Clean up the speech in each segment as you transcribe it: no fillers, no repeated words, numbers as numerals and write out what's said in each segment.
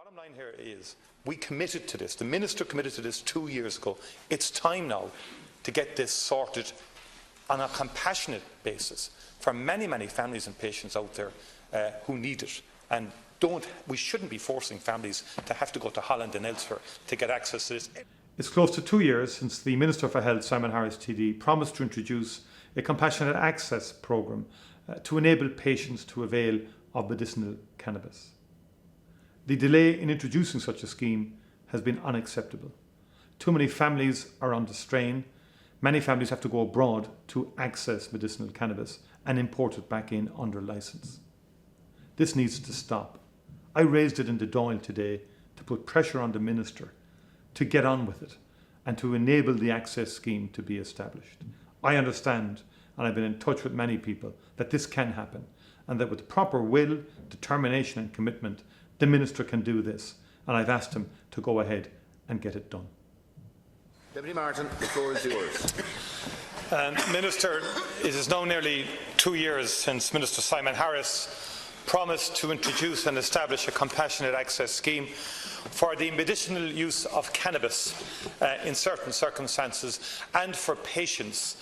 bottom line here is we committed to this. The Minister committed to this 2 years ago. It's time now to get this sorted on a compassionate basis for many, many families and patients out there who need it. And we shouldn't be forcing families to have to go to Holland and elsewhere to get access to this. It's close to 2 years since the Minister for Health, Simon Harris TD, promised to introduce a compassionate access programme to enable patients to avail of medicinal cannabis. The delay in introducing such a scheme has been unacceptable. Too many families are under strain. Many families have to go abroad to access medicinal cannabis and import it back in under licence. This needs to stop. I raised it in the Dáil today to put pressure on the Minister to get on with it and to enable the access scheme to be established. I understand, and I've been in touch with many people, that this can happen and that with proper will, determination and commitment, the Minister can do this, and I've asked him to go ahead and get it done. Deputy Martin, the floor is yours. Minister, it is now nearly 2 years since Minister Simon Harris promised to introduce and establish a compassionate access scheme for the medicinal use of cannabis in certain circumstances and for patients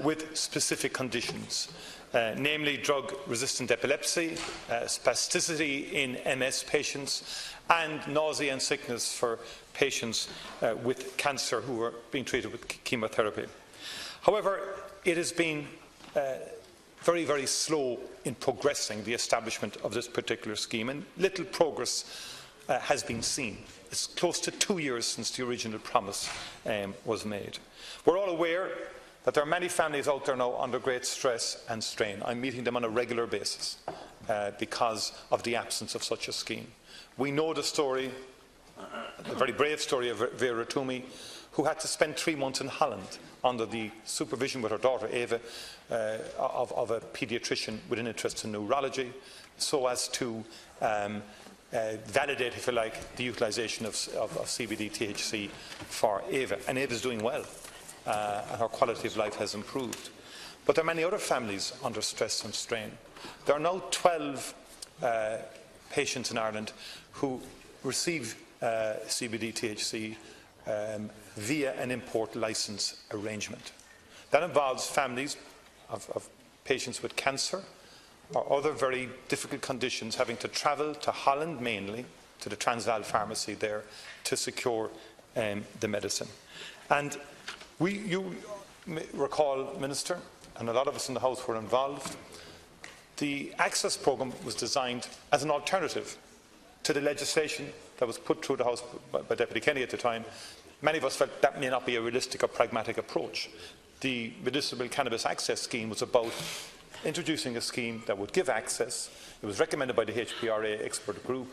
with specific conditions. Namely drug-resistant epilepsy, spasticity in MS patients, and nausea and sickness for patients with cancer who are being treated with chemotherapy. However, it has been very, very slow in progressing the establishment of this particular scheme, and little progress has been seen. It's close to 2 years since the original promise was made. We're all aware that there are many families out there now under great stress and strain. I'm meeting them on a regular basis because of the absence of such a scheme. We know the story, the very brave story of Vera Toomey, who had to spend 3 months in Holland under the supervision with her daughter Eva of a paediatrician with an interest in neurology, so as to validate, if you like, the utilisation of CBD THC for Eva. And Eva is doing well. And her quality of life has improved. But there are many other families under stress and strain. There are now 12 patients in Ireland who receive CBD THC via an import licence arrangement. That involves families of patients with cancer or other very difficult conditions having to travel to Holland mainly, to the Transvaal pharmacy there, to secure the medicine. And you recall, Minister, and a lot of us in the House were involved, the access programme was designed as an alternative to the legislation that was put through the House by Deputy Kenny at the time. Many of us felt that may not be a realistic or pragmatic approach. The Medicinal Cannabis Access Scheme was about introducing a scheme that would give access. It was recommended by the HPRA expert group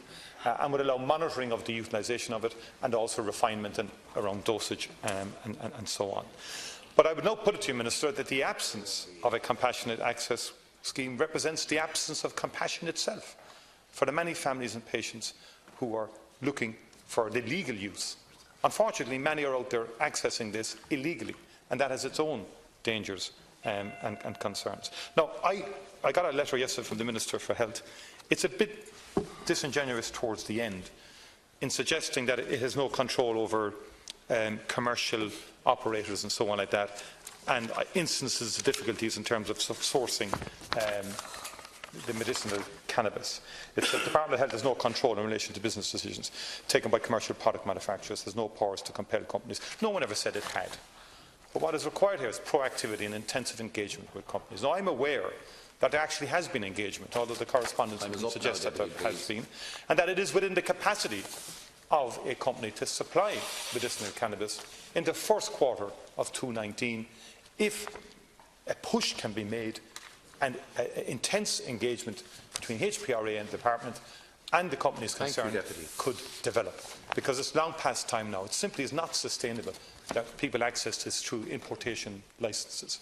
and would allow monitoring of the utilisation of it and also refinement around dosage and so on. But I would now put it to you, Minister, that the absence of a compassionate access scheme represents the absence of compassion itself for the many families and patients who are looking for the legal use. Unfortunately, many are out there accessing this illegally, and that has its own dangers and concerns. Now, I got a letter yesterday from the Minister for Health. It's a bit disingenuous towards the end in suggesting that it has no control over commercial operators and so on like that, and instances of difficulties in terms of sourcing the medicinal cannabis. It's the Department of Health has no control in relation to business decisions taken by commercial product manufacturers. There's no powers to compel companies. No one ever said it had. But what is required here is proactivity and intensive engagement with companies. Now, I'm aware that there actually has been engagement, although the correspondence would suggest that there has been, and that it is within the capacity of a company to supply medicinal cannabis in the first quarter of 2019 if a push can be made and intense engagement between HPRA and the Department and the companies concerned could develop. Because it's long past time now. It simply is not sustainable that people access this through importation licences.